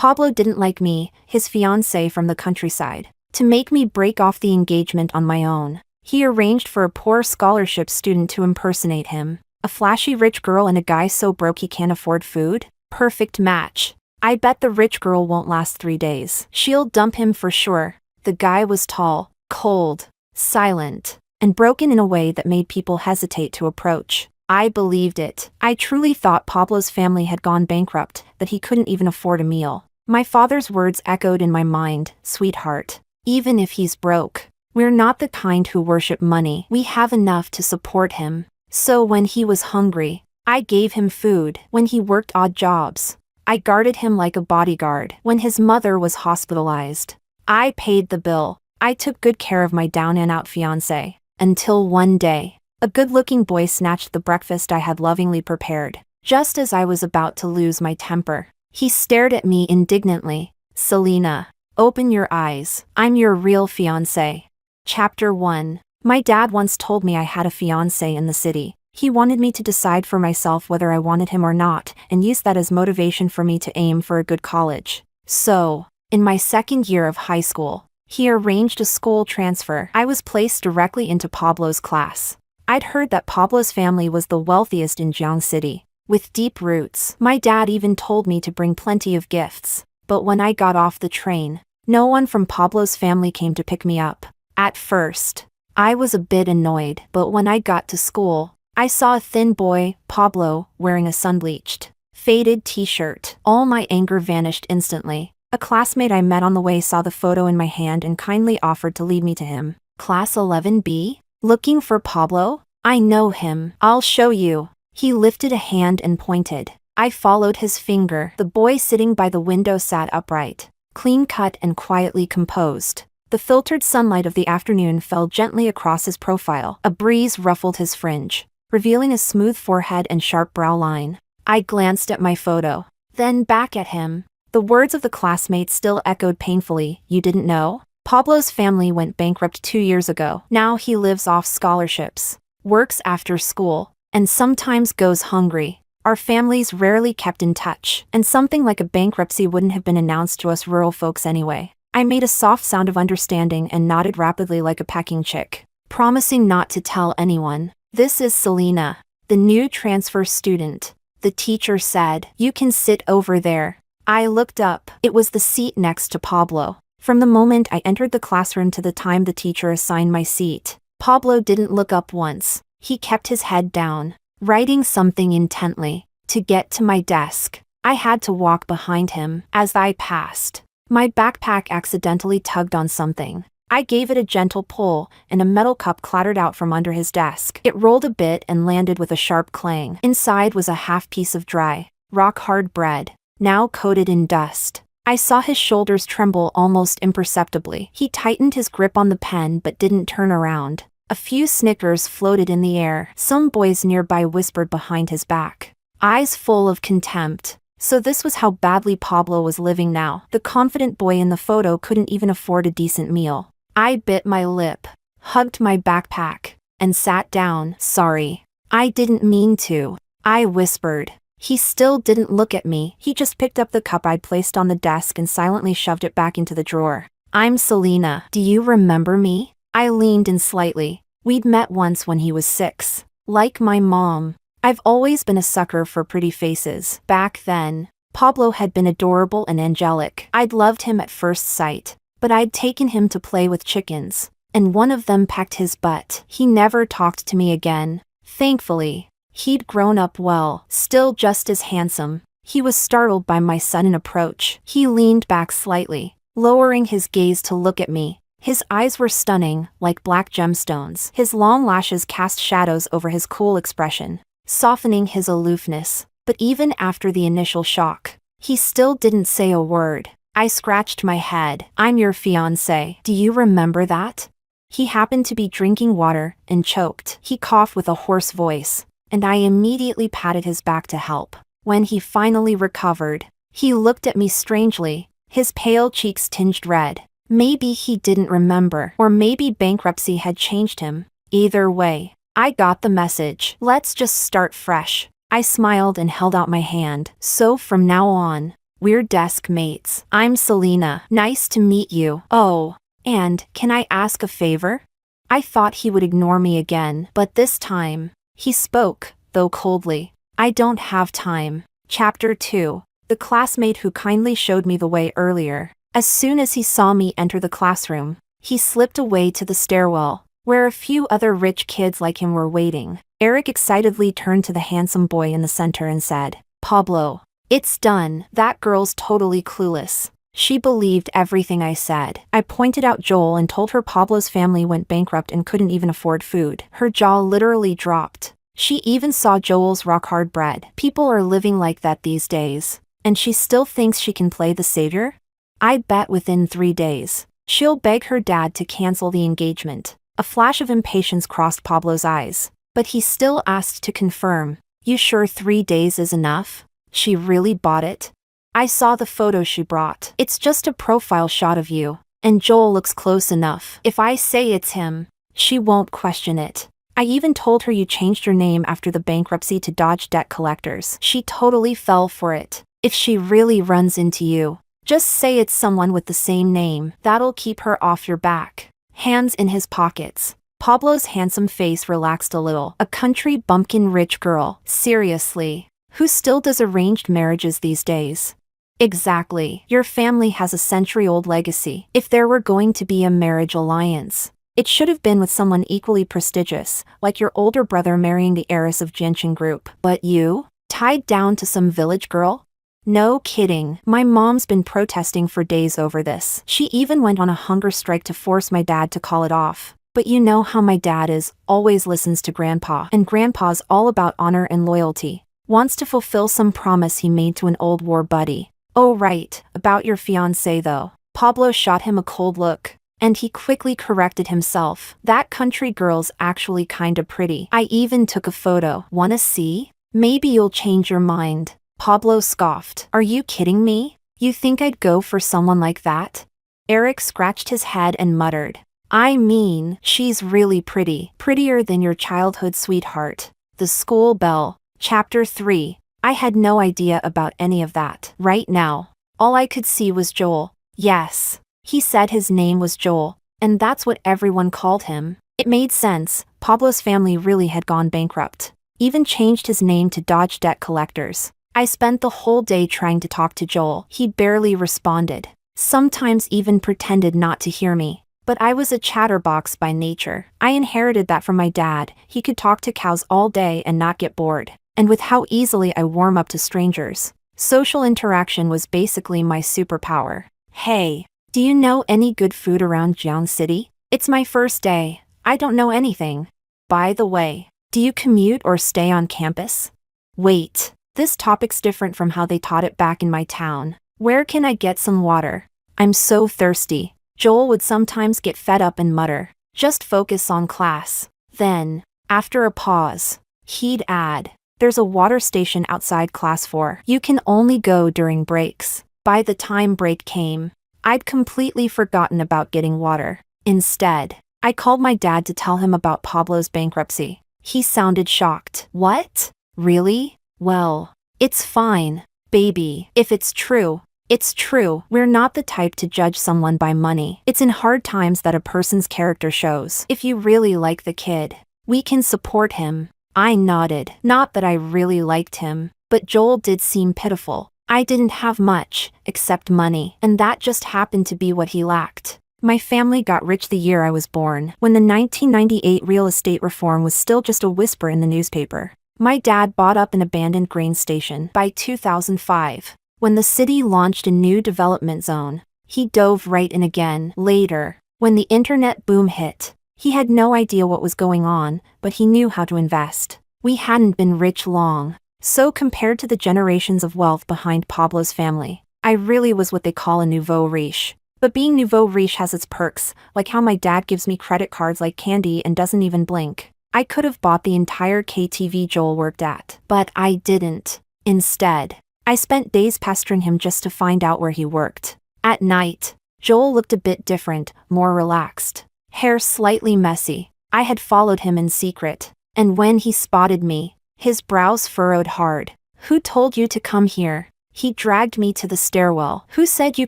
Pablo didn't like me, his fiancée from the countryside, to make me break off the engagement on my own. He arranged for a poor scholarship student to impersonate him. A flashy rich girl and a guy so broke he can't afford food? Perfect match. I bet the rich girl won't last 3 days. She'll dump him for sure. The guy was tall, cold, silent, and broken in a way that made people hesitate to approach. I believed it. I truly thought Pablo's family had gone bankrupt, that he couldn't even afford a meal. My father's words echoed in my mind, "Sweetheart, even if he's broke, we're not the kind who worship money. We have enough to support him." So when he was hungry, I gave him food. When he worked odd jobs, I guarded him like a bodyguard. When his mother was hospitalized, I paid the bill. I took good care of my down and out fiancé. Until one day, a good-looking boy snatched the breakfast I had lovingly prepared. Just as I was about to lose my temper, he stared at me indignantly. "Selena, open your eyes. I'm your real fiancé." Chapter 1. My dad once told me I had a fiancé in the city. He wanted me to decide for myself whether I wanted him or not, and used that as motivation for me to aim for a good college. So, in my second year of high school, he arranged a school transfer. I was placed directly into Pablo's class. I'd heard that Pablo's family was the wealthiest in Jiang City, with deep roots. My dad even told me to bring plenty of gifts. But when I got off the train, no one from Pablo's family came to pick me up. At first, I was a bit annoyed, but when I got to school, I saw a thin boy, Pablo, wearing a sun-bleached, faded t-shirt. All my anger vanished instantly. A classmate I met on the way saw the photo in my hand and kindly offered to lead me to him. "Class 11B? Looking for Pablo? I know him. I'll show you." He lifted a hand and pointed. I followed his finger. The boy sitting by the window sat upright, clean-cut and quietly composed. The filtered sunlight of the afternoon fell gently across his profile. A breeze ruffled his fringe, revealing a smooth forehead and sharp brow line. I glanced at my photo, then back at him. The words of the classmate still echoed painfully. "You didn't know? Pablo's family went bankrupt 2 years ago. Now he lives off scholarships, works after school, and sometimes goes hungry. Our families rarely kept in touch, and something like a bankruptcy wouldn't have been announced to us rural folks anyway." I made a soft sound of understanding and nodded rapidly like a packing chick, promising not to tell anyone. "This is Selena, the new transfer student," the teacher said. "You can sit over there." I looked up. It was the seat next to Pablo. From the moment I entered the classroom to the time the teacher assigned my seat, Pablo didn't look up once. He kept his head down, writing something intently. To get to my desk, I had to walk behind him. As I passed, my backpack accidentally tugged on something. I gave it a gentle pull, and a metal cup clattered out from under his desk. It rolled a bit and landed with a sharp clang. Inside was a half piece of dry, rock-hard bread, now coated in dust. I saw his shoulders tremble almost imperceptibly. He tightened his grip on the pen but didn't turn around. A few snickers floated in the air. Some boys nearby whispered behind his back, eyes full of contempt. So this was how badly Pablo was living now. The confident boy in the photo couldn't even afford a decent meal. I bit my lip, hugged my backpack, and sat down. "Sorry. I didn't mean to," I whispered. He still didn't look at me. He just picked up the cup I'd placed on the desk and silently shoved it back into the drawer. "I'm Selena. Do you remember me?" I leaned in slightly. We'd met once when he was 6. Like my mom, I've always been a sucker for pretty faces. Back then, Pablo had been adorable and angelic. I'd loved him at first sight, but I'd taken him to play with chickens, and one of them pecked his butt. He never talked to me again. Thankfully, he'd grown up well, still just as handsome. He was startled by my sudden approach. He leaned back slightly, lowering his gaze to look at me. His eyes were stunning, like black gemstones. His long lashes cast shadows over his cool expression, softening his aloofness. But even after the initial shock, he still didn't say a word. I scratched my head. "I'm your fiancé. Do you remember that?" He happened to be drinking water and choked. He coughed with a hoarse voice, and I immediately patted his back to help. When he finally recovered, he looked at me strangely, his pale cheeks tinged red. Maybe he didn't remember, or maybe bankruptcy had changed him. Either way, I got the message. "Let's just start fresh." I smiled and held out my hand. "So from now on, We're desk mates. I'm Selena. Nice to meet you. Oh, and can I ask a favor? I thought he would ignore me again, but this time, he spoke, though coldly. I don't have time. Chapter 2. The classmate who kindly showed me the way earlier. As soon as he saw me enter the classroom, he slipped away to the stairwell, where a few other rich kids like him were waiting. Eric excitedly turned to the handsome boy in the center and said, "Pablo, it's done. That girl's totally clueless. She believed everything I said." I pointed out Joel and told her Pablo's family went bankrupt and couldn't even afford food. Her jaw literally dropped. She even saw Joel's rock-hard bread. People are living like that these days. And she still thinks she can play the savior? I bet within 3 days, she'll beg her dad to cancel the engagement. A flash of impatience crossed Pablo's eyes, but he still asked to confirm. "You sure 3 days is enough?" She really bought it? I saw the photo she brought. It's just a profile shot of you, and Joel looks close enough. If I say it's him, she won't question it. I even told her you changed your name after the bankruptcy to dodge debt collectors. She totally fell for it. If she really runs into you, just say it's someone with the same name. That'll keep her off your back. Hands in his pockets. Pablo's handsome face relaxed a little. A country bumpkin rich girl. Seriously, who still does arranged marriages these days? Exactly. Your family has a century-old legacy. If there were going to be a marriage alliance, it should have been with someone equally prestigious, like your older brother marrying the heiress of Genshin Group. But you? Tied down to some village girl? No kidding. My mom's been protesting for days over this. She even went on a hunger strike to force my dad to call it off. But you know how my dad is, always listens to grandpa. And grandpa's all about honor and loyalty. Wants to fulfill some promise he made to an old war buddy. Oh right, about your fiancé though. Pablo shot him a cold look, and he quickly corrected himself. That country girl's actually kinda pretty. I even took a photo. Wanna see? Maybe you'll change your mind. Pablo scoffed. Are you kidding me? You think I'd go for someone like that? Eric scratched his head and muttered. I mean, she's really pretty. Prettier than your childhood sweetheart. The school belle. Chapter 3. I had no idea about any of that. Right now, all I could see was Joel. Yes, he said his name was Joel, and that's what everyone called him. It made sense. Pablo's family really had gone bankrupt. Even changed his name to dodge debt collectors. I spent the whole day trying to talk to Joel. He barely responded. Sometimes even pretended not to hear me. But I was a chatterbox by nature. I inherited that from my dad. He could talk to cows all day and not get bored. And with how easily I warm up to strangers, social interaction was basically my superpower. Hey, do you know any good food around Jiang City? It's my first day. I don't know anything. By the way, do you commute or stay on campus? Wait, this topic's different from how they taught it back in my town. Where can I get some water? I'm so thirsty. Joel would sometimes get fed up and mutter, just focus on class. Then, after a pause, he'd add, there's a water station outside class 4. You can only go during breaks. By the time break came, I'd completely forgotten about getting water. Instead, I called my dad to tell him about Pablo's bankruptcy. He sounded shocked. What? Really? Well, it's fine, baby. If it's true, it's true. We're not the type to judge someone by money. It's in hard times that a person's character shows. If you really like the kid, we can support him. I nodded. Not that I really liked him, but Joel did seem pitiful. I didn't have much, except money, and that just happened to be what he lacked. My family got rich the year I was born, when the 1998 real estate reform was still just a whisper in the newspaper. My dad bought up an abandoned grain station. By 2005, when the city launched a new development zone, he dove right in again. Later, when the internet boom hit, he had no idea what was going on, but he knew how to invest. We hadn't been rich long, so compared to the generations of wealth behind Pablo's family, I really was what they call a nouveau riche. But being nouveau riche has its perks, like how my dad gives me credit cards like candy and doesn't even blink. I could have bought the entire KTV Joel worked at, but I didn't. Instead, I spent days pestering him just to find out where he worked. At night, Joel looked a bit different, more relaxed. Hair slightly messy. I had followed him in secret, and when he spotted me, his brows furrowed hard. Who told you to come here? He dragged me to the stairwell. Who said you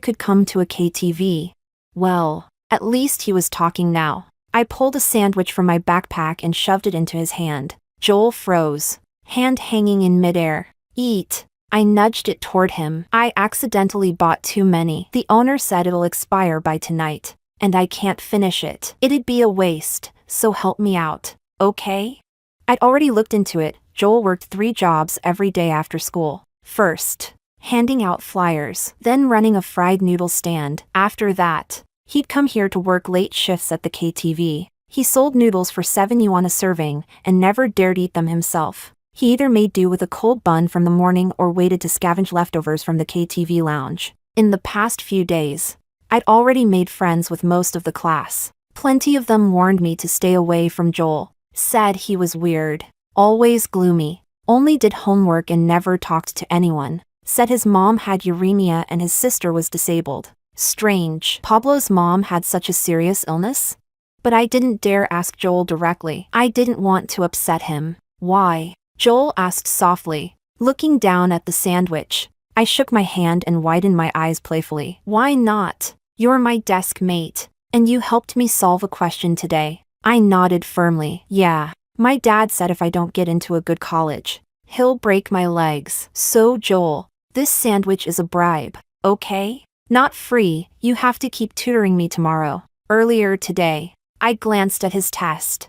could come to a KTV? Well, at least he was talking now. I pulled a sandwich from my backpack and shoved it into his hand. Joel froze, hand hanging in midair. Eat. I nudged it toward him. I accidentally bought too many. The owner said it'll expire by tonight, and I can't finish it. It'd be a waste, so help me out, okay? I'd already looked into it. Joel worked 3 jobs every day after school. First, handing out flyers, then running a fried noodle stand. After that, he'd come here to work late shifts at the KTV. He sold noodles for 7 yuan a serving and never dared eat them himself. He either made do with a cold bun from the morning or waited to scavenge leftovers from the KTV lounge. In the past few days, I'd already made friends with most of the class. Plenty of them warned me to stay away from Joel, said he was weird, always gloomy, only did homework and never talked to anyone, said his mom had uremia and his sister was disabled. Strange. Pablo's mom had such a serious illness? But I didn't dare ask Joel directly. I didn't want to upset him. Why? Joel asked softly, looking down at the sandwich. I shook my hand and widened my eyes playfully. Why not? You're my desk mate, and you helped me solve a question today. I nodded firmly. Yeah, my dad said if I don't get into a good college, he'll break my legs. So Joel, this sandwich is a bribe, okay? Not free, you have to keep tutoring me tomorrow. Earlier today, I glanced at his test.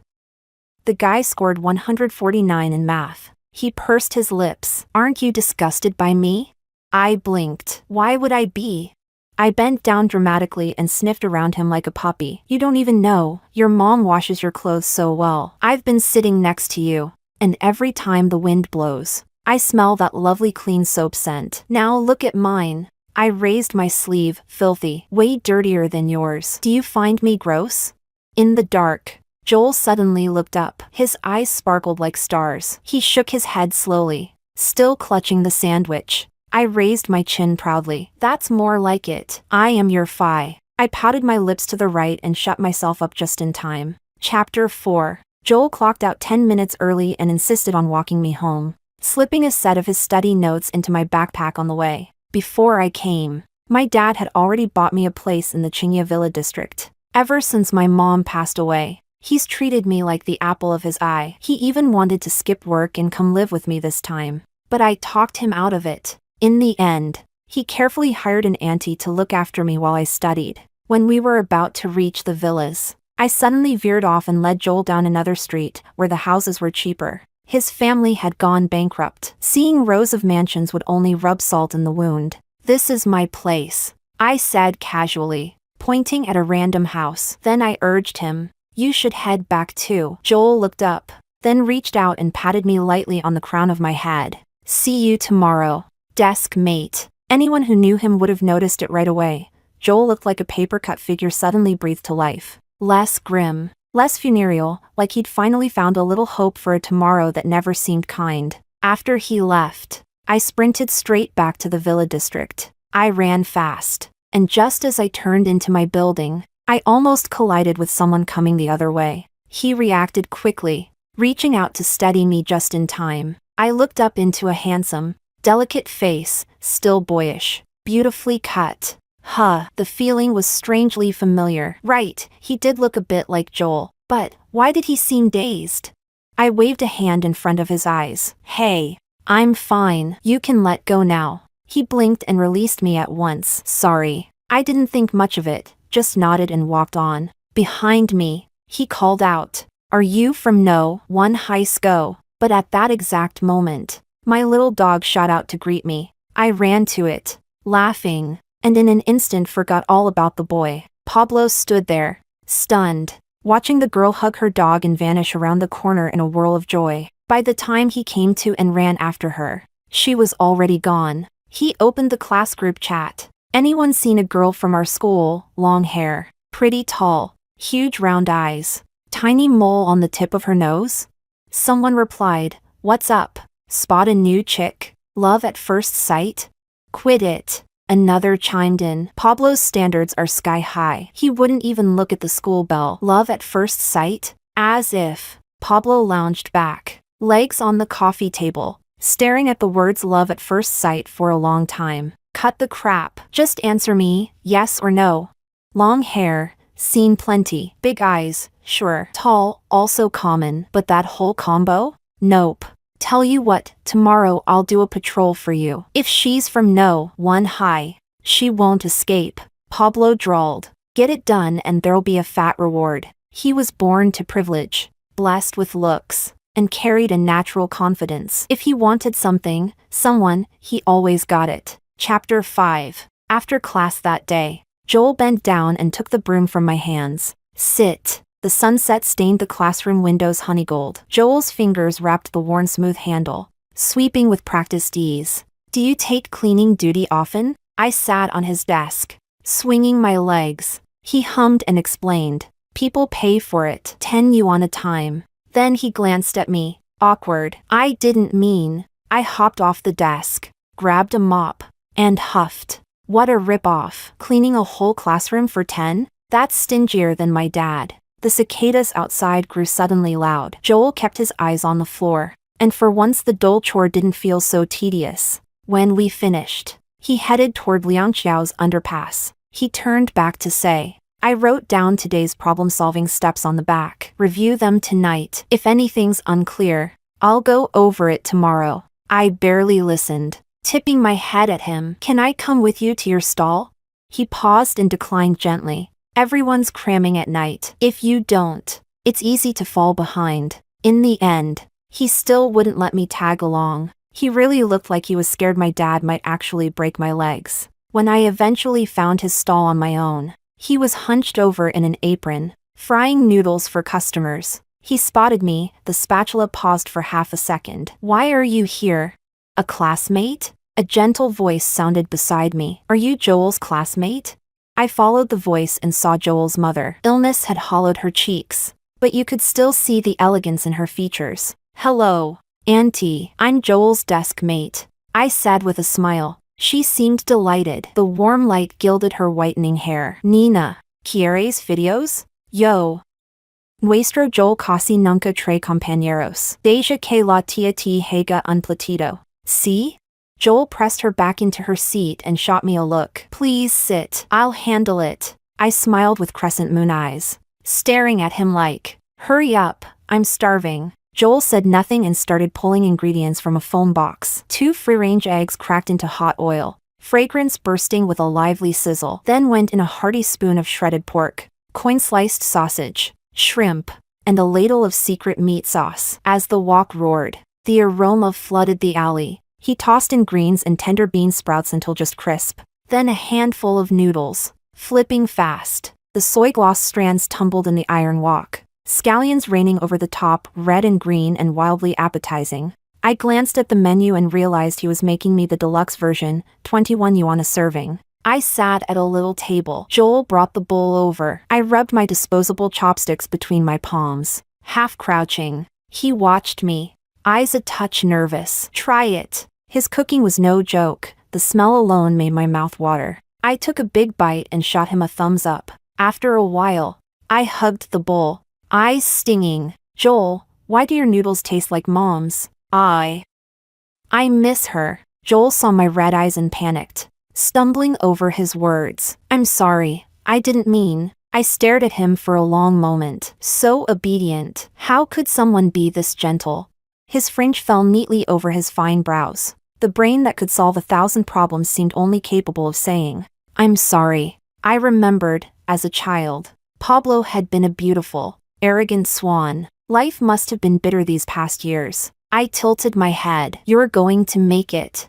The guy scored 149 in math. He pursed his lips. Aren't you disgusted by me? I blinked. Why would I be? I bent down dramatically and sniffed around him like a puppy. You don't even know, your mom washes your clothes so well. I've been sitting next to you, and every time the wind blows, I smell that lovely clean soap scent. Now look at mine. I raised my sleeve. Filthy. Way dirtier than yours. Do you find me gross? In the dark, Joel suddenly looked up. His eyes sparkled like stars. He shook his head slowly, still clutching the sandwich. I raised my chin proudly. That's more like it. I am your fi. I pouted my lips to the right and shut myself up just in time. Chapter 4. Joel clocked out 10 minutes early and insisted on walking me home, slipping a set of his study notes into my backpack on the way. Before I came, my dad had already bought me a place in the Qingye Villa district. Ever since my mom passed away, he's treated me like the apple of his eye. He even wanted to skip work and come live with me this time, but I talked him out of it. In the end, he carefully hired an auntie to look after me while I studied. When we were about to reach the villas, I suddenly veered off and led Joel down another street where the houses were cheaper. His family had gone bankrupt. Seeing rows of mansions would only rub salt in the wound. This is my place, I said casually, pointing at a random house. Then I urged him, you should head back too. Joel looked up, then reached out and patted me lightly on the crown of my head. See you tomorrow, desk mate. Anyone who knew him would have noticed it right away. Joel looked like a paper-cut figure suddenly breathed to life. Less grim, less funereal, like he'd finally found a little hope for a tomorrow that never seemed kind. After he left, I sprinted straight back to the villa district. I ran fast, and just as I turned into my building, I almost collided with someone coming the other way. He reacted quickly, reaching out to steady me just in time. I looked up into a handsome, delicate face, still boyish, beautifully cut. The feeling was strangely familiar. Right, he did look a bit like Joel, but why did he seem dazed? I waved a hand in front of his eyes. Hey, I'm fine. You can let go now. He blinked and released me at once. Sorry. I didn't think much of it, just nodded and walked on. Behind me, he called out, are you from No. 1 High School? But at that exact moment, my little dog shot out to greet me. I ran to it, laughing, and in an instant forgot all about the boy. Pablo stood there, stunned, watching the girl hug her dog and vanish around the corner in a whirl of joy. By the time he came to and ran after her, she was already gone. He opened the class group chat. Anyone seen a girl from our school? Long hair, pretty tall, huge round eyes, tiny mole on the tip of her nose? Someone replied, what's up? Spot a new chick? Love at first sight? Quit it. Another chimed in. Pablo's standards are sky high. He wouldn't even look at the school bell. Love at first sight? As if. Pablo lounged back, legs on the coffee table, staring at the words love at first sight for a long time. Cut the crap. Just answer me, yes or no. Long hair, seen plenty. Big eyes, sure. Tall, also common. But that whole combo? Nope. Tell you what, tomorrow I'll do a patrol for you. If she's from no one high, she won't escape. Pablo drawled. Get it done and there'll be a fat reward. He was born to privilege, blessed with looks, and carried a natural confidence. If he wanted something, someone, he always got it. Chapter 5. After class that day, Joel bent down and took the broom from my hands. Sit. The sunset stained the classroom windows honeygold. Joel's fingers wrapped the worn smooth handle, sweeping with practiced ease. Do you take cleaning duty often? I sat on his desk, swinging my legs. He hummed and explained. People pay for it, 10 yuan a time. Then he glanced at me. Awkward. I didn't mean. I hopped off the desk, grabbed a mop, and huffed. What a rip-off. Cleaning a whole classroom for 10? That's stingier than my dad. The cicadas outside grew suddenly loud. Joel kept his eyes on the floor, and for once the dull chore didn't feel so tedious. When we finished, he headed toward Liangqiao's underpass. He turned back to say, I wrote down today's problem-solving steps on the back. Review them tonight. If anything's unclear, I'll go over it tomorrow. I barely listened, tipping my head at him. Can I come with you to your stall? He paused and declined gently. Everyone's cramming at night. If you don't, it's easy to fall behind. In the end, he still wouldn't let me tag along. He really looked like he was scared my dad might actually break my legs. When I eventually found his stall on my own, he was hunched over in an apron, frying noodles for customers. He spotted me. The spatula paused for half a second. Why are you here? A classmate? A gentle voice sounded beside me. Are you Joel's classmate? I followed the voice and saw Joel's mother. Illness had hollowed her cheeks, but you could still see the elegance in her features. Hello, Auntie. I'm Joel's desk mate, I said with a smile. She seemed delighted. The warm light gilded her whitening hair. Nina, ¿quieres videos? Yo. Nuestro Joel casi nunca trae compañeros. Deja que la tía te haga un platido. See? Joel pressed her back into her seat and shot me a look. Please sit. I'll handle it. I smiled with crescent moon eyes, staring at him like, hurry up, I'm starving. Joel said nothing and started pulling ingredients from a foam box. 2 free-range eggs cracked into hot oil, fragrance bursting with a lively sizzle. Then went in a hearty spoon of shredded pork, coin-sliced sausage, shrimp, and a ladle of secret meat sauce. As the wok roared, the aroma flooded the alley. He tossed in greens and tender bean sprouts until just crisp. Then a handful of noodles, flipping fast. The soy gloss strands tumbled in the iron wok, scallions raining over the top, red and green and wildly appetizing. I glanced at the menu and realized he was making me the deluxe version, 21 yuan a serving. I sat at a little table. Joel brought the bowl over. I rubbed my disposable chopsticks between my palms, half crouching. He watched me, eyes a touch nervous. Try it. His cooking was no joke. The smell alone made my mouth water. I took a big bite and shot him a thumbs up. After a while, I hugged the bowl, eyes stinging. Joel, why do your noodles taste like Mom's? I miss her. Joel saw my red eyes and panicked, stumbling over his words. I'm sorry, I didn't mean. I stared at him for a long moment. So obedient. How could someone be this gentle? His fringe fell neatly over his fine brows. The brain that could solve 1,000 problems seemed only capable of saying, I'm sorry. I remembered, as a child, Pablo had been a beautiful, arrogant swan. Life must have been bitter these past years. I tilted my head. You're going to make it.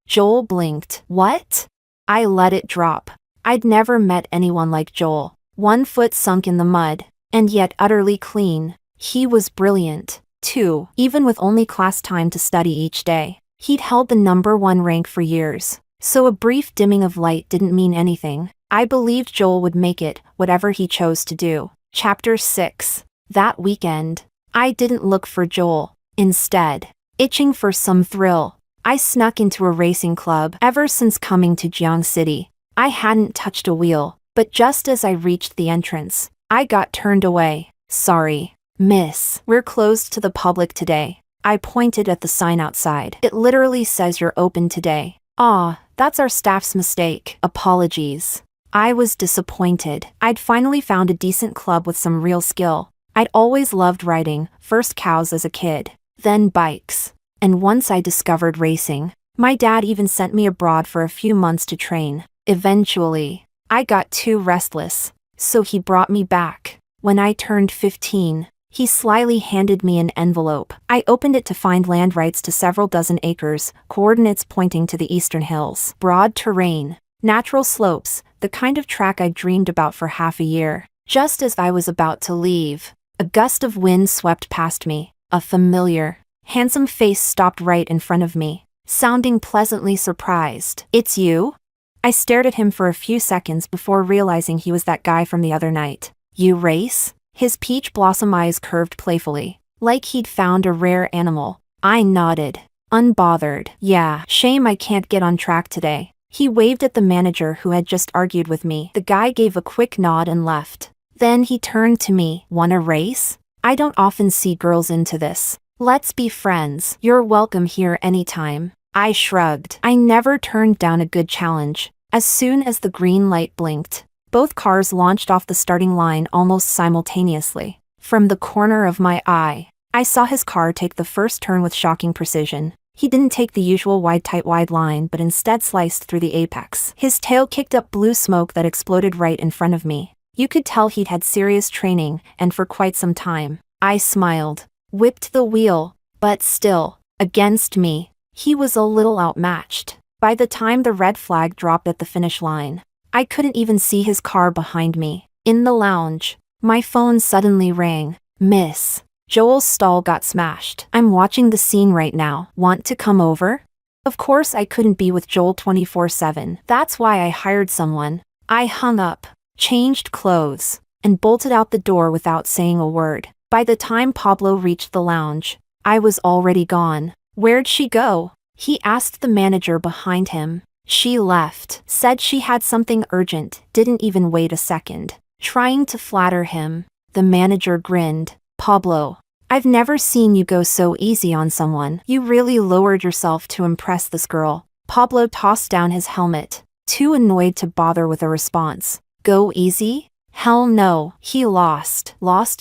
Joel blinked. What? I let it drop. I'd never met anyone like Joel. 1 foot sunk in the mud, and yet utterly clean. He was brilliant, too, even with only class time to study each day. He'd held the #1 rank for years, so a brief dimming of light didn't mean anything. I believed Joel would make it, whatever he chose to do. Chapter 6. That weekend, I didn't look for Joel. Instead, itching for some thrill, I snuck into a racing club. Ever since coming to Jiang City, I hadn't touched a wheel, but just as I reached the entrance, I got turned away. Sorry, miss, we're closed to the public today. I pointed at the sign outside. It literally says you're open today. Ah, that's our staff's mistake. Apologies. I was disappointed. I'd finally found a decent club with some real skill. I'd always loved riding, first cows as a kid, then bikes. And once I discovered racing, my dad even sent me abroad for a few months to train. Eventually, I got too restless, so he brought me back. When I turned 15, he slyly handed me an envelope. I opened it to find land rights to several dozen acres, coordinates pointing to the eastern hills. Broad terrain, natural slopes, the kind of track I'd dreamed about for half a year. Just as I was about to leave, a gust of wind swept past me. A familiar, handsome face stopped right in front of me, sounding pleasantly surprised. "It's you?" I stared at him for a few seconds before realizing he was that guy from the other night. "You race?" His peach blossom eyes curved playfully, like he'd found a rare animal. I nodded, unbothered. "Yeah, shame I can't get on track today." He waved at the manager who had just argued with me. The guy gave a quick nod and left. Then he turned to me. "Wanna race? I don't often see girls into this. Let's be friends. You're welcome here anytime." I shrugged. I never turned down a good challenge. As soon as the green light blinked, both cars launched off the starting line almost simultaneously. From the corner of my eye, I saw his car take the first turn with shocking precision. He didn't take the usual wide line but instead sliced through the apex. His tail kicked up blue smoke that exploded right in front of me. You could tell he'd had serious training, and for quite some time. I smiled, whipped the wheel, but still, against me, he was a little outmatched. By the time the red flag dropped at the finish line, I couldn't even see his car behind me. In the lounge, my phone suddenly rang. "Miss, Joel's stall got smashed. I'm watching the scene right now. Want to come over?" Of course I couldn't be with Joel 24/7. That's why I hired someone. I hung up, changed clothes, and bolted out the door without saying a word. By the time Pablo reached the lounge, I was already gone. "Where'd she go?" he asked the manager behind him. "She left. Said she had something urgent, didn't even wait a second." Trying to flatter him, the manager grinned. "Pablo, I've never seen you go so easy on someone. You really lowered yourself to impress this girl." Pablo tossed down his helmet, too annoyed to bother with a response. "Go easy? Hell no." He lost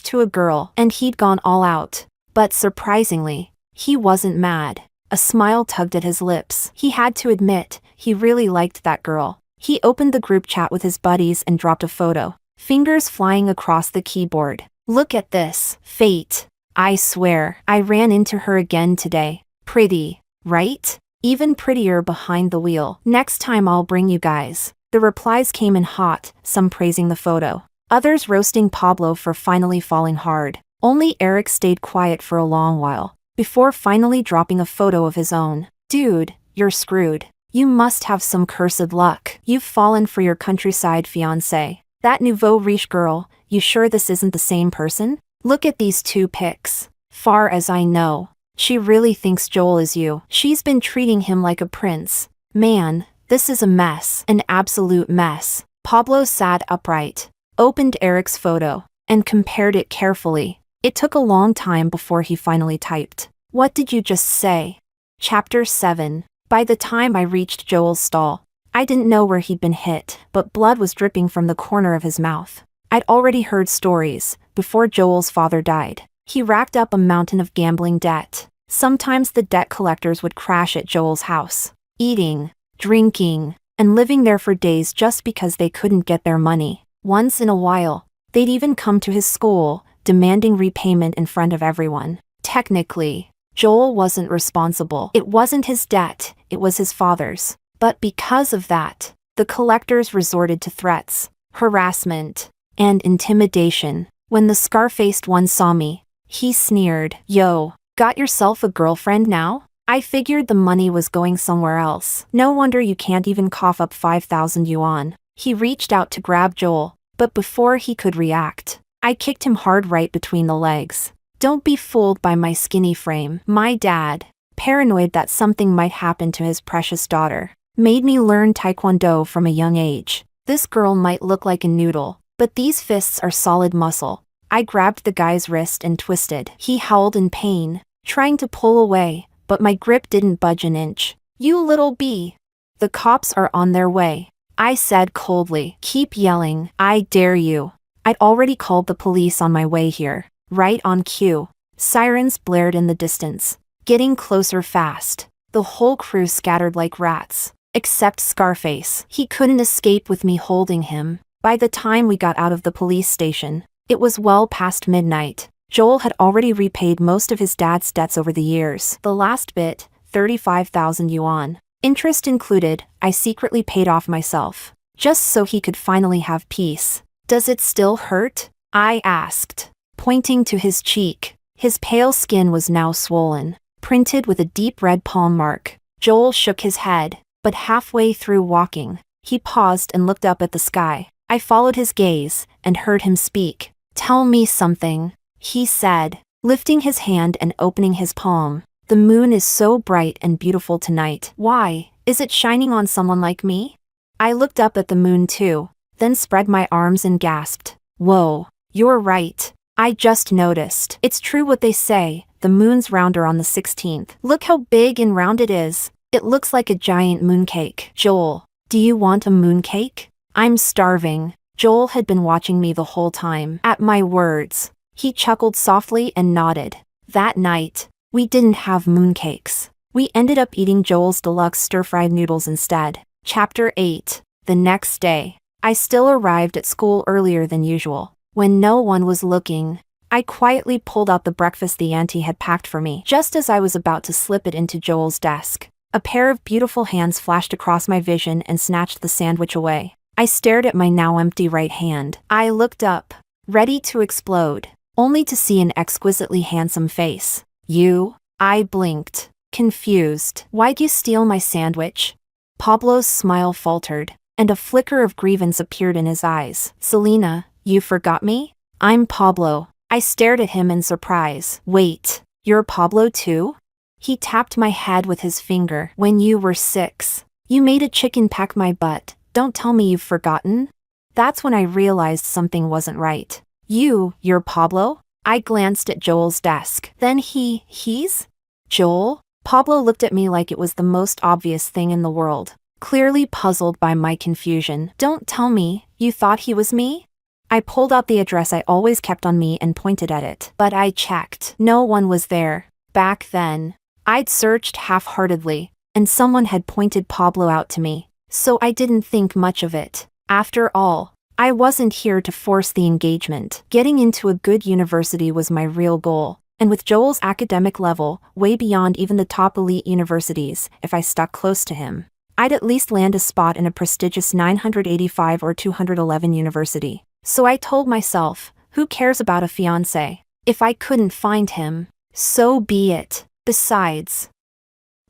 to a girl, and he'd gone all out. But surprisingly, he wasn't mad. A smile tugged at his lips. He had to admit, he really liked that girl. He opened the group chat with his buddies and dropped a photo, fingers flying across the keyboard. "Look at this. Fate. I swear, I ran into her again today. Pretty, right? Even prettier behind the wheel. Next time I'll bring you guys." The replies came in hot, some praising the photo, others roasting Pablo for finally falling hard. Only Eric stayed quiet for a long while, before finally dropping a photo of his own. "Dude, you're screwed. You must have some cursed luck. You've fallen for your countryside fiancé. That nouveau riche girl. You sure this isn't the same person? Look at these two pics. Far as I know, she really thinks Joel is you. She's been treating him like a prince. Man, this is a mess. An absolute mess." Pablo sat upright, opened Eric's photo, and compared it carefully. It took a long time before he finally typed. "What did you just say?" Chapter 7. By the time I reached Joel's stall, I didn't know where he'd been hit, but blood was dripping from the corner of his mouth. I'd already heard stories. Before Joel's father died, he racked up a mountain of gambling debt. Sometimes the debt collectors would crash at Joel's house, eating, drinking, and living there for days just because they couldn't get their money. Once in a while, they'd even come to his school, demanding repayment in front of everyone. Technically, Joel wasn't responsible. It wasn't his debt, it was his father's. But because of that, the collectors resorted to threats, harassment, and intimidation. When the scar-faced one saw me, he sneered. "Yo, got yourself a girlfriend now?" I figured the money was going somewhere else. "No wonder you can't even cough up 5,000 yuan. He reached out to grab Joel, but before he could react, I kicked him hard right between the legs. "Don't be fooled by my skinny frame." My dad, paranoid that something might happen to his precious daughter, made me learn taekwondo from a young age. This girl might look like a noodle, but these fists are solid muscle. I grabbed the guy's wrist and twisted. He howled in pain, trying to pull away, but my grip didn't budge an inch. "You little bee. The cops are on their way," I said coldly. "Keep yelling, I dare you." I'd already called the police on my way here. Right on cue. Sirens blared in the distance, getting closer fast. The whole crew scattered like rats, except Scarface. He couldn't escape with me holding him. By the time we got out of the police station, it was well past midnight. Joel had already repaid most of his dad's debts over the years. The last bit, 35,000 yuan. Interest included, I secretly paid off myself, just so he could finally have peace. "Does it still hurt?" I asked, pointing to his cheek. His pale skin was now swollen, printed with a deep red palm mark. Joel shook his head, but halfway through walking, he paused and looked up at the sky. I followed his gaze and heard him speak. "Tell me something," he said, lifting his hand and opening his palm. "The moon is so bright and beautiful tonight. Why, is it shining on someone like me?" I looked up at the moon too, then spread my arms and gasped. "Whoa, you're right. I just noticed. It's true what they say, the moon's rounder on the 16th. Look how big and round it is. It looks like a giant mooncake." "Joel, do you want a mooncake?" "I'm starving." Joel had been watching me the whole time. At my words, he chuckled softly and nodded. That night, we didn't have mooncakes. We ended up eating Joel's deluxe stir-fried noodles instead. Chapter 8. The next day, I still arrived at school earlier than usual. When no one was looking, I quietly pulled out the breakfast the auntie had packed for me. Just as I was about to slip it into Joel's desk, a pair of beautiful hands flashed across my vision and snatched the sandwich away. I stared at my now empty right hand. I looked up, ready to explode, only to see an exquisitely handsome face. "You?" I blinked, confused. "Why'd you steal my sandwich?" Pablo's smile faltered, and a flicker of grievance appeared in his eyes. "Selena, you forgot me?" "I'm Pablo." I stared at him in surprise. "Wait, you're Pablo too?" He tapped my head with his finger. "When you were 6, you made a chicken peck my butt. Don't tell me you've forgotten." That's when I realized something wasn't right. You're Pablo?" I glanced at Joel's desk. Then he's? "Joel?" Pablo looked at me like it was the most obvious thing in the world, clearly puzzled by my confusion. "Don't tell me, you thought he was me?" I pulled out the address I always kept on me and pointed at it. But I checked. No one was there. Back then, I'd searched half-heartedly, and someone had pointed Pablo out to me, so I didn't think much of it. After all, I wasn't here to force the engagement. Getting into a good university was my real goal, and with Joel's academic level way beyond even the top elite universities, if I stuck close to him, I'd at least land a spot in a prestigious 985 or 211 university. So I told myself, who cares about a fiancé? If I couldn't find him, so be it. Besides,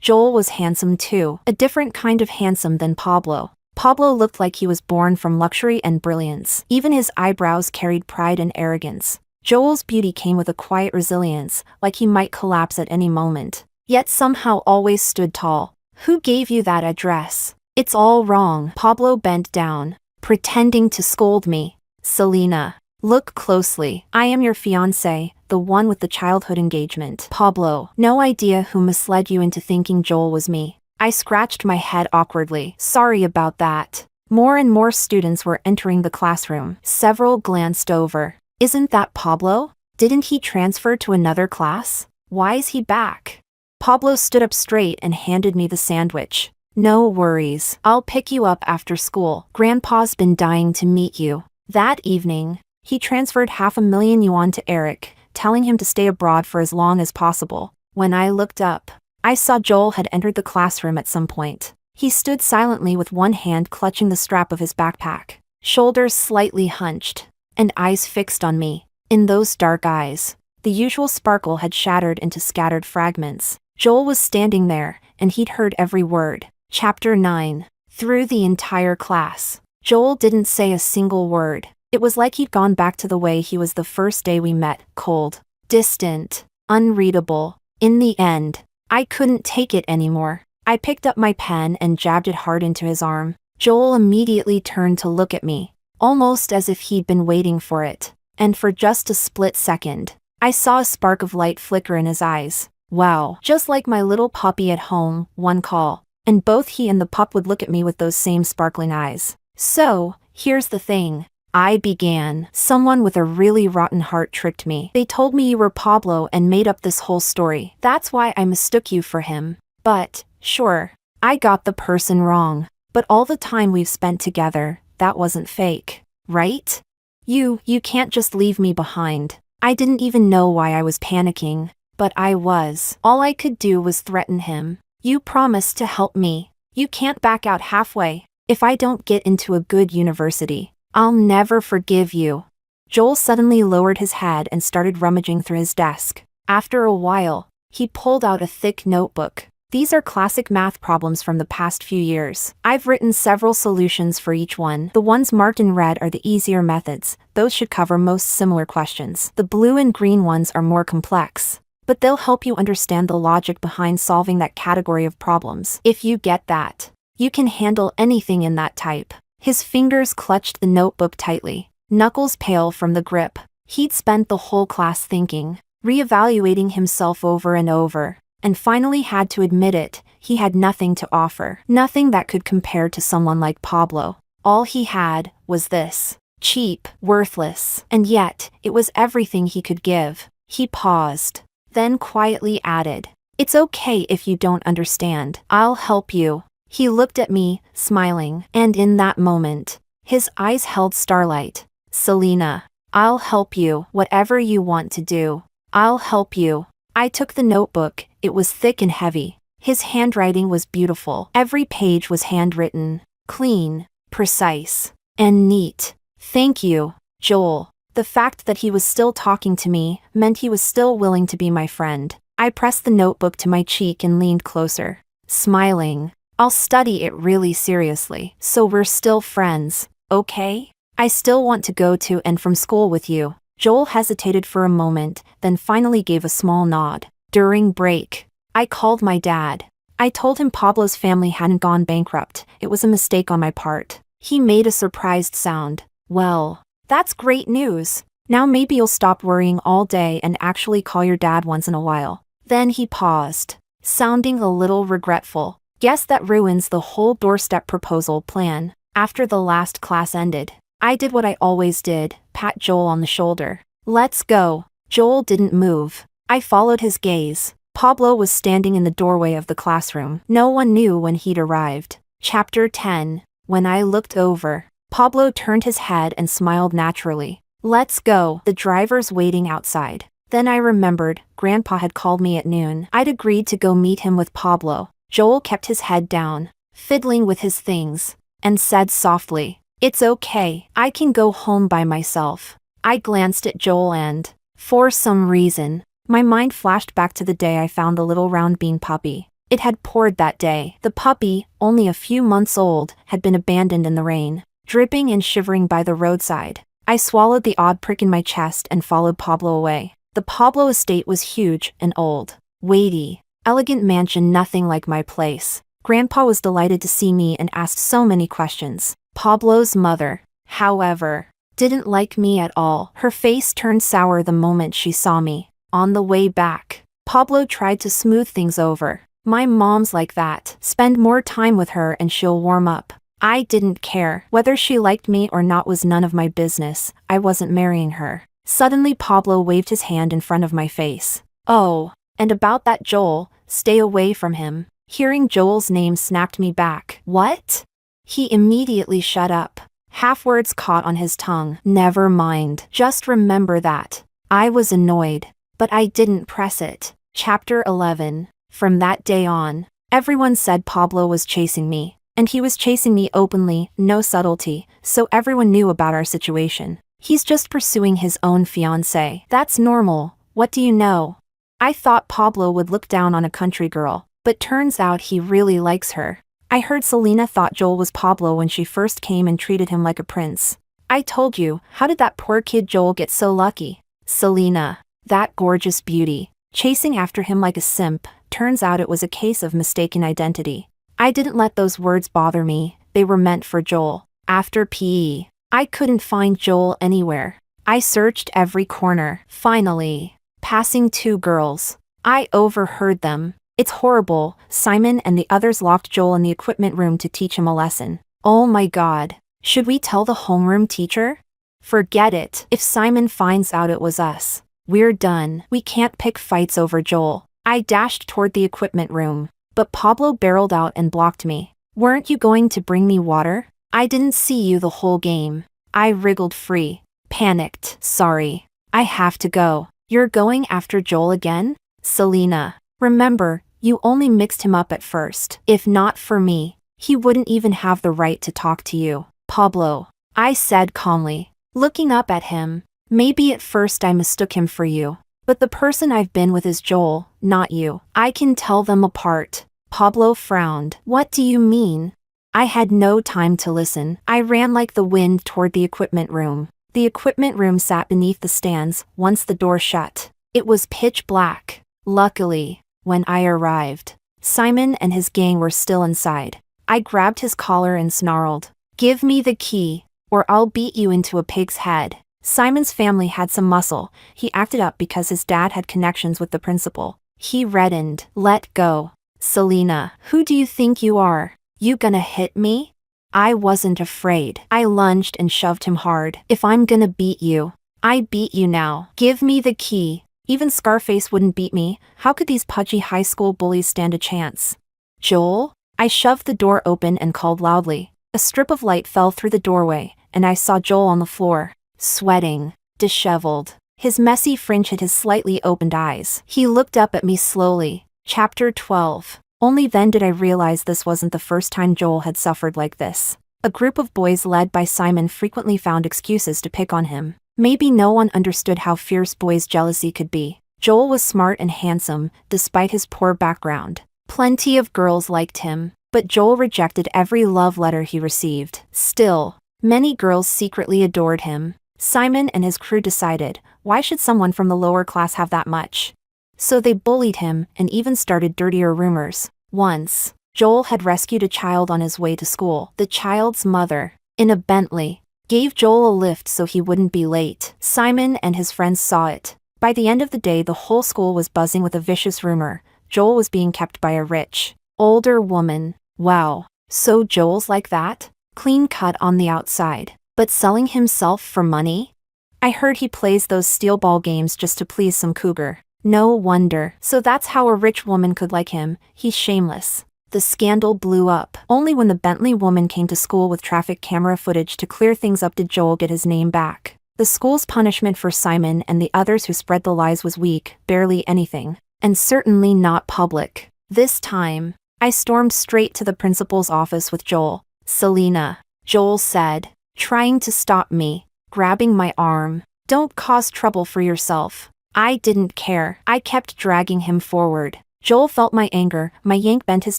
Joel was handsome too, a different kind of handsome than Pablo. Pablo looked like he was born from luxury and brilliance. Even his eyebrows carried pride and arrogance. Joel's beauty came with a quiet resilience, like he might collapse at any moment, yet somehow always stood tall. "Who gave you that address? It's all wrong." Pablo bent down, pretending to scold me. "Selena, look closely. I am your fiancé, the one with the childhood engagement." "Pablo, no idea who misled you into thinking Joel was me." I scratched my head awkwardly. "Sorry about that." More and more students were entering the classroom. Several glanced over. "Isn't that Pablo? Didn't he transfer to another class? Why's he back?" Pablo stood up straight and handed me the sandwich. "No worries. I'll pick you up after school. Grandpa's been dying to meet you." That evening, he transferred 500,000 yuan to Eric, telling him to stay abroad for as long as possible. When I looked up, I saw Joel had entered the classroom at some point. He stood silently with one hand clutching the strap of his backpack, shoulders slightly hunched, and eyes fixed on me. In those dark eyes, the usual sparkle had shattered into scattered fragments. Joel was standing there, and he'd heard every word. Chapter 9. Through the entire class, Joel didn't say a single word. It was like he'd gone back to the way he was the first day we met, cold, distant, unreadable. In the end, I couldn't take it anymore. I picked up my pen and jabbed it hard into his arm. Joel immediately turned to look at me, almost as if he'd been waiting for it. And for just a split second, I saw a spark of light flicker in his eyes. Wow, just like my little puppy at home, one call. And both he and the pup would look at me with those same sparkling eyes. So, here's the thing. I began. Someone with a really rotten heart tricked me. They told me you were Pablo and made up this whole story. That's why I mistook you for him. But, sure, I got the person wrong. But all the time we've spent together, that wasn't fake, right? You can't just leave me behind. I didn't even know why I was panicking, but I was. All I could do was threaten him. You promised to help me. You can't back out halfway. If I don't get into a good university, I'll never forgive you. Joel suddenly lowered his head and started rummaging through his desk. After a while, he pulled out a thick notebook. These are classic math problems from the past few years. I've written several solutions for each one. The ones marked in red are the easier methods. Those should cover most similar questions. The blue and green ones are more complex, but they'll help you understand the logic behind solving that category of problems. If you get that, you can handle anything in that type. His fingers clutched the notebook tightly, knuckles pale from the grip. He'd spent the whole class thinking, reevaluating himself over and over, and finally had to admit it. He had nothing to offer. Nothing that could compare to someone like Pablo. All he had was this. Cheap, worthless, and yet, it was everything he could give. He paused, then quietly added, "It's okay if you don't understand. I'll help you." He looked at me, smiling, and in that moment, his eyes held starlight. "Selena, I'll help you. Whatever you want to do, I'll help you." I took the notebook. It was thick and heavy. His handwriting was beautiful. Every page was handwritten, clean, precise, and neat. "Thank you, Joel." The fact that he was still talking to me meant he was still willing to be my friend. I pressed the notebook to my cheek and leaned closer, smiling. "I'll study it really seriously, so we're still friends, okay? I still want to go to and from school with you." Joel hesitated for a moment, then finally gave a small nod. During break, I called my dad. I told him Pablo's family hadn't gone bankrupt. It was a mistake on my part. He made a surprised sound. "Well, that's great news. Now maybe you'll stop worrying all day and actually call your dad once in a while." Then he paused, sounding a little regretful. "Guess that ruins the whole doorstep proposal plan." After the last class ended, I did what I always did, pat Joel on the shoulder. "Let's go." Joel didn't move. I followed his gaze. Pablo was standing in the doorway of the classroom. No one knew when he'd arrived. Chapter 10. When I looked over, Pablo turned his head and smiled naturally. "Let's go." The driver's waiting outside. Then I remembered, Grandpa had called me at noon. I'd agreed to go meet him with Pablo. Joel kept his head down, fiddling with his things, and said softly, "It's okay, I can go home by myself." I glanced at Joel and, for some reason, my mind flashed back to the day I found the little round bean puppy. It had poured that day. The puppy, only a few months old, had been abandoned in the rain, dripping and shivering by the roadside. I swallowed the odd prick in my chest and followed Pablo away. The Pablo estate was huge and old, weighty, elegant mansion, nothing like my place. Grandpa was delighted to see me and asked so many questions. Pablo's mother, however, didn't like me at all. Her face turned sour the moment she saw me. On the way back, Pablo tried to smooth things over. "My mom's like that. Spend more time with her and she'll warm up." I didn't care. Whether she liked me or not was none of my business. I wasn't marrying her. Suddenly Pablo waved his hand in front of my face. "Oh, and about that Joel, stay away from him." Hearing Joel's name snapped me back. "What?" He immediately shut up. Half words caught on his tongue. "Never mind. Just remember that." I was annoyed, but I didn't press it. Chapter 11. From that day on, everyone said Pablo was chasing me. And he was chasing me openly, no subtlety, so everyone knew about our situation. "He's just pursuing his own fiancée. That's normal. What do you know?" I thought Pablo would look down on a country girl, but turns out he really likes her. I heard Selena thought Joel was Pablo when she first came and treated him like a prince. I told you, how did that poor kid Joel get so lucky? Selena, that gorgeous beauty, chasing after him like a simp. Turns out it was a case of mistaken identity. I didn't let those words bother me. They were meant for Joel. After PE, I couldn't find Joel anywhere. I searched every corner. Finally, passing two girls, I overheard them. It's horrible. Simon and the others locked Joel in the equipment room to teach him a lesson. Oh my God. Should we tell the homeroom teacher? Forget it. If Simon finds out it was us, we're done. We can't pick fights over Joel. I dashed toward the equipment room, but Pablo barreled out and blocked me. Weren't you going to bring me water? I didn't see you the whole game. I wriggled free. Panicked. Sorry. I have to go. You're going after Joel again? Selena. Remember, you only mixed him up at first. If not for me, he wouldn't even have the right to talk to you. Pablo. I said calmly, looking up at him. Maybe at first I mistook him for you, but the person I've been with is Joel, not you. I can tell them apart. Pablo frowned. What do you mean? I had no time to listen. I ran like the wind toward the equipment room. The equipment room sat beneath the stands once the door shut. It was pitch black. Luckily, when I arrived, Simon and his gang were still inside. I grabbed his collar and snarled, "Give me the key, or I'll beat you into a pig's head." Simon's family had some muscle. He acted up because his dad had connections with the principal. He reddened. Let go. Selena, who do you think you are? You gonna hit me? I wasn't afraid. I lunged and shoved him hard. If I'm gonna beat you, I beat you now. Give me the key. Even Scarface wouldn't beat me. How could these pudgy high school bullies stand a chance? Joel? I shoved the door open and called loudly. A strip of light fell through the doorway, and I saw Joel on the floor, sweating, disheveled. His messy fringe hid his slightly opened eyes. He looked up at me slowly. Chapter 12. Only then did I realize this wasn't the first time Joel had suffered like this. A group of boys led by Simon frequently found excuses to pick on him. Maybe no one understood how fierce boys' jealousy could be. Joel was smart and handsome, despite his poor background. Plenty of girls liked him, but Joel rejected every love letter he received. Still, many girls secretly adored him. Simon and his crew decided, why should someone from the lower class have that much? So they bullied him and even started dirtier rumors. Once, Joel had rescued a child on his way to school. The child's mother, in a Bentley, gave Joel a lift so he wouldn't be late. Simon and his friends saw it. By the end of the day, the whole school was buzzing with a vicious rumor. Joel was being kept by a rich, older woman. Wow. So Joel's like that? Clean cut on the outside, but selling himself for money? I heard he plays those steel ball games just to please some cougar. No wonder. So that's how a rich woman could like him. He's shameless. The scandal blew up. Only when the Bentley woman came to school with traffic camera footage to clear things up did Joel get his name back. The school's punishment for Simon and the others who spread the lies was weak, barely anything. And certainly not public. This time, I stormed straight to the principal's office with Joel. Selena, Joel said, trying to stop me, grabbing my arm. Don't cause trouble for yourself. I didn't care. I kept dragging him forward. Joel felt my anger. My yank bent his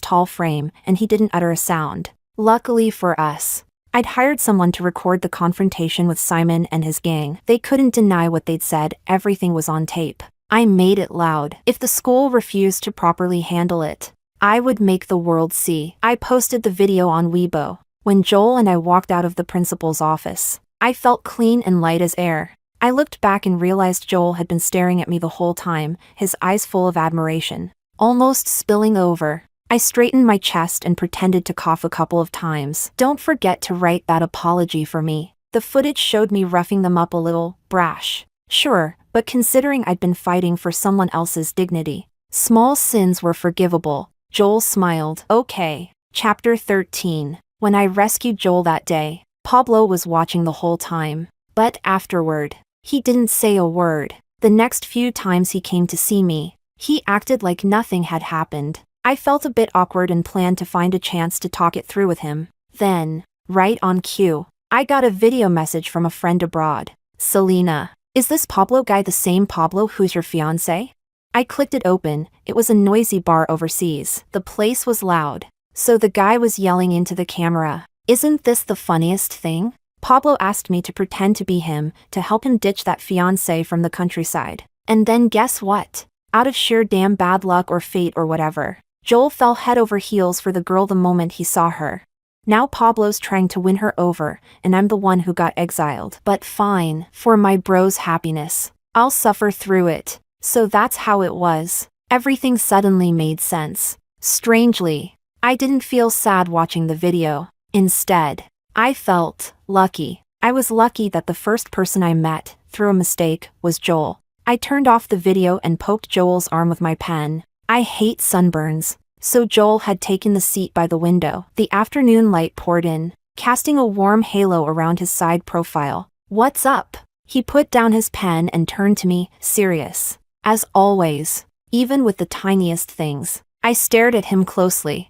tall frame, and he didn't utter a sound. Luckily for us, I'd hired someone to record the confrontation with Simon and his gang. They couldn't deny what they'd said. Everything was on tape. I made it loud. If the school refused to properly handle it, I would make the world see. I posted the video on Weibo. When Joel and I walked out of the principal's office, I felt clean and light as air. I looked back and realized Joel had been staring at me the whole time, his eyes full of admiration, almost spilling over. I straightened my chest and pretended to cough a couple of times. Don't forget to write that apology for me. The footage showed me roughing them up a little. Brash. Sure, but considering I'd been fighting for someone else's dignity, small sins were forgivable. Joel smiled. Okay. Chapter 13. When I rescued Joel that day, Pablo was watching the whole time. But afterward, he didn't say a word. The next few times he came to see me, he acted like nothing had happened. I felt a bit awkward and planned to find a chance to talk it through with him. Then, right on cue, I got a video message from a friend abroad. Selena, is this Pablo guy the same Pablo who's your fiancé? I clicked it open. It was a noisy bar overseas. The place was loud. So the guy was yelling into the camera. Isn't this the funniest thing? Pablo asked me to pretend to be him, to help him ditch that fiancé from the countryside. And then guess what? Out of sheer damn bad luck or fate or whatever, Joel fell head over heels for the girl the moment he saw her. Now Pablo's trying to win her over, and I'm the one who got exiled. But fine, for my bro's happiness, I'll suffer through it. So that's how it was. Everything suddenly made sense. Strangely, I didn't feel sad watching the video. Instead, I felt lucky. I was lucky that the first person I met, through a mistake, was Joel. I turned off the video and poked Joel's arm with my pen. I hate sunburns. So Joel had taken the seat by the window. The afternoon light poured in, casting a warm halo around his side profile. "What's up?" He put down his pen and turned to me, serious. As always, even with the tiniest things. I stared at him closely.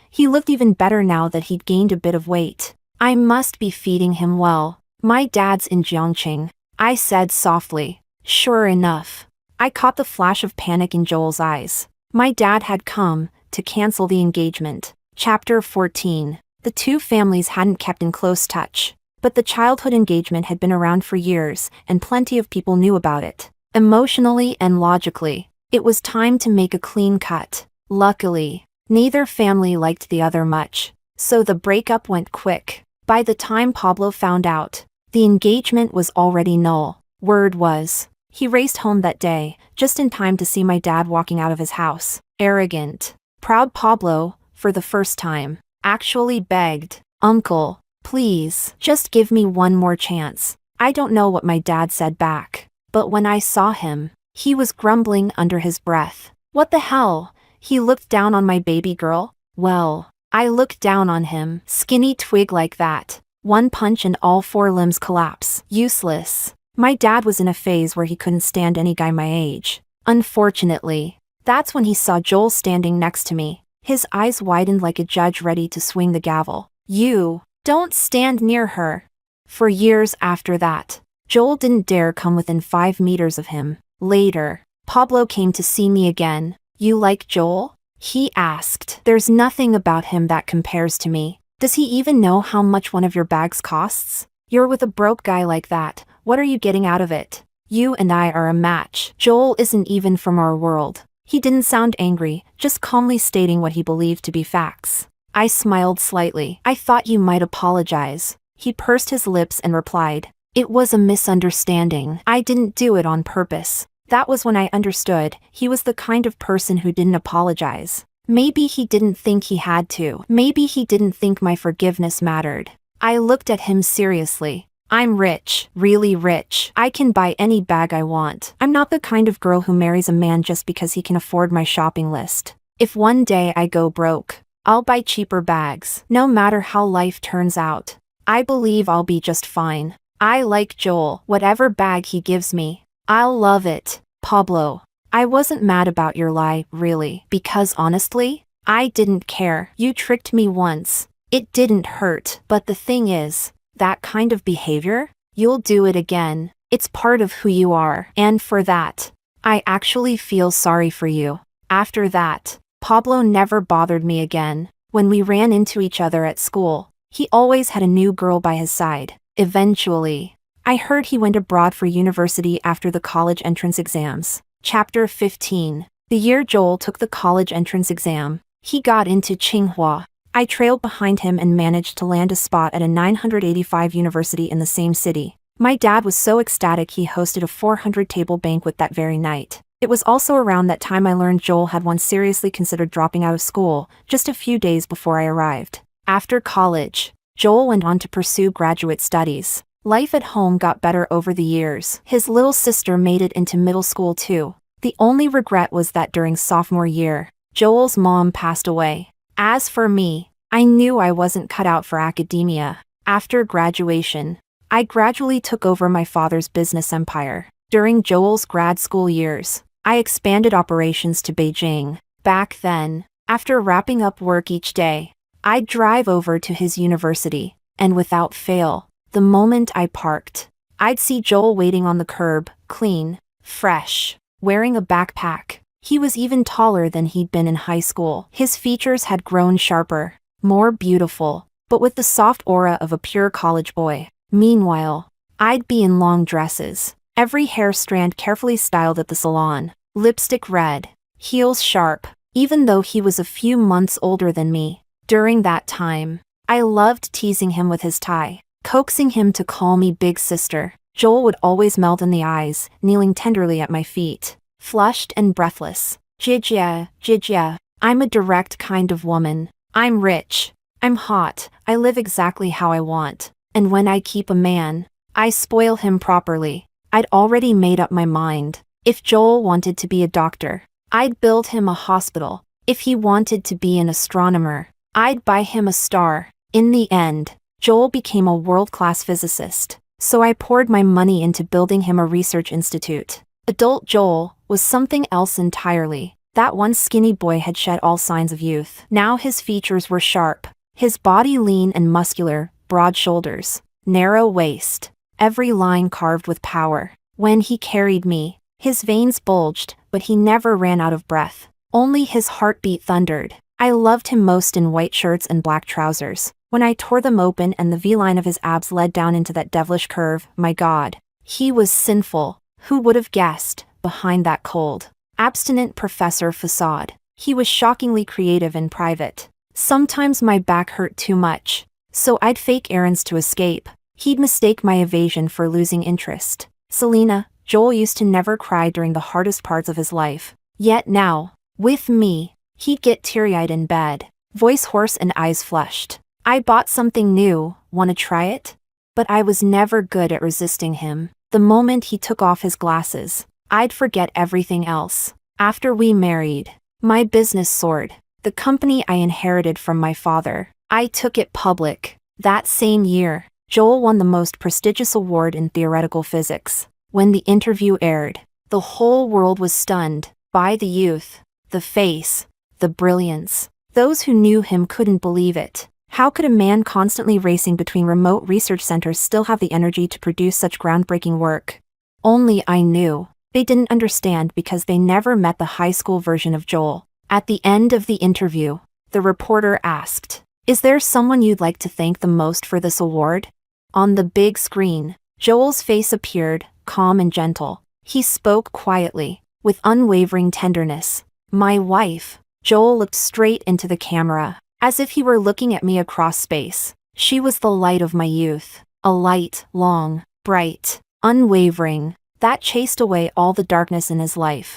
He looked even better now that he'd gained a bit of weight. I must be feeding him well. "My dad's in Jiangqing," I said softly. Sure enough, I caught the flash of panic in Joel's eyes. My dad had come to cancel the engagement. Chapter 14. The two families hadn't kept in close touch, but the childhood engagement had been around for years, and plenty of people knew about it. Emotionally and logically, it was time to make a clean cut. Luckily, neither family liked the other much, so the breakup went quick. By the time Pablo found out, the engagement was already null. Word was, he raced home that day, just in time to see my dad walking out of his house. Arrogant, proud Pablo, for the first time, actually begged, "Uncle, please, just give me one more chance." I don't know what my dad said back, but when I saw him, he was grumbling under his breath. "What the hell?" He looked down on my baby girl. Well, I looked down on him. Skinny twig like that. One punch and all four limbs collapse. Useless. My dad was in a phase where he couldn't stand any guy my age. Unfortunately, that's when he saw Joel standing next to me. His eyes widened like a judge ready to swing the gavel. "You don't stand near her." For years after that, Joel didn't dare come within 5 meters of him. Later, Pablo came to see me again. "You like Joel?" he asked. "There's nothing about him that compares to me. Does he even know how much one of your bags costs? You're with a broke guy like that, what are you getting out of it? You and I are a match." Joel isn't even from our world. He didn't sound angry, just calmly stating what he believed to be facts. I smiled slightly. "I thought you might apologize." He pursed his lips and replied, "It was a misunderstanding. I didn't do it on purpose." That was when I understood, he was the kind of person who didn't apologize. Maybe he didn't think he had to. Maybe he didn't think my forgiveness mattered. I looked at him seriously. "I'm rich, really rich. I can buy any bag I want. I'm not the kind of girl who marries a man just because he can afford my shopping list. If one day I go broke, I'll buy cheaper bags, no matter how life turns out. I believe I'll be just fine. I like Joel. Whatever bag he gives me, I'll love it." Pablo, I wasn't mad about your lie, really, because honestly, I didn't care. You tricked me once. It didn't hurt. But the thing is, that kind of behavior, you'll do it again. It's part of who you are. And for that, I actually feel sorry for you. After that, Pablo never bothered me again. When we ran into each other at school, he always had a new girl by his side. Eventually, I heard he went abroad for university after the college entrance exams. Chapter 15. The year Joel took the college entrance exam, he got into Tsinghua. I trailed behind him and managed to land a spot at a 985 university in the same city. My dad was so ecstatic he hosted a 400-table banquet that very night. It was also around that time I learned Joel had once seriously considered dropping out of school, just a few days before I arrived. After college, Joel went on to pursue graduate studies. Life at home got better over the years. His little sister made it into middle school too. The only regret was that during sophomore year, Joel's mom passed away. As for me, I knew I wasn't cut out for academia. After graduation, I gradually took over my father's business empire. During Joel's grad school years, I expanded operations to Beijing. Back then, after wrapping up work each day, I'd drive over to his university, and without fail, the moment I parked, I'd see Joel waiting on the curb, clean, fresh, wearing a backpack. He was even taller than he'd been in high school. His features had grown sharper, more beautiful, but with the soft aura of a pure college boy. Meanwhile, I'd be in long dresses, every hair strand carefully styled at the salon, lipstick red, heels sharp, even though he was a few months older than me. During that time, I loved teasing him with his tie, coaxing him to call me big sister. Joel would always melt in the eyes, kneeling tenderly at my feet. Flushed and breathless, Jijia. I'm a direct kind of woman. I'm rich. I'm hot. I live exactly how I want. And when I keep a man, I spoil him properly. I'd already made up my mind. If Joel wanted to be a doctor, I'd build him a hospital. If he wanted to be an astronomer, I'd buy him a star. In the end, Joel became a world-class physicist, so I poured my money into building him a research institute. Adult Joel was something else entirely. That once skinny boy had shed all signs of youth. Now his features were sharp, his body lean and muscular, broad shoulders, narrow waist, every line carved with power. When he carried me, his veins bulged, but he never ran out of breath. Only his heartbeat thundered. I loved him most in white shirts and black trousers. When I tore them open and the V-line of his abs led down into that devilish curve, my God, he was sinful. Who would have guessed, behind that cold, abstinent professor facade? He was shockingly creative in private. Sometimes my back hurt too much, so I'd fake errands to escape. He'd mistake my evasion for losing interest. Selena, Joel used to never cry during the hardest parts of his life. Yet now, with me, he'd get teary-eyed in bed, voice hoarse and eyes flushed. I bought something new, wanna try it? But I was never good at resisting him. The moment he took off his glasses, I'd forget everything else. After we married, my business soared. The company I inherited from my father, I took it public. That same year, Joel won the most prestigious award in theoretical physics. When the interview aired, the whole world was stunned by the youth, the face, the brilliance. Those who knew him couldn't believe it. How could a man constantly racing between remote research centers still have the energy to produce such groundbreaking work? Only I knew. They didn't understand because they never met the high school version of Joel. At the end of the interview, the reporter asked, "Is there someone you'd like to thank the most for this award?" On the big screen, Joel's face appeared, calm and gentle. He spoke quietly, with unwavering tenderness. "My wife." Joel looked straight into the camera, as if he were looking at me across space. She was the light of my youth. A light, long, bright, unwavering, that chased away all the darkness in his life.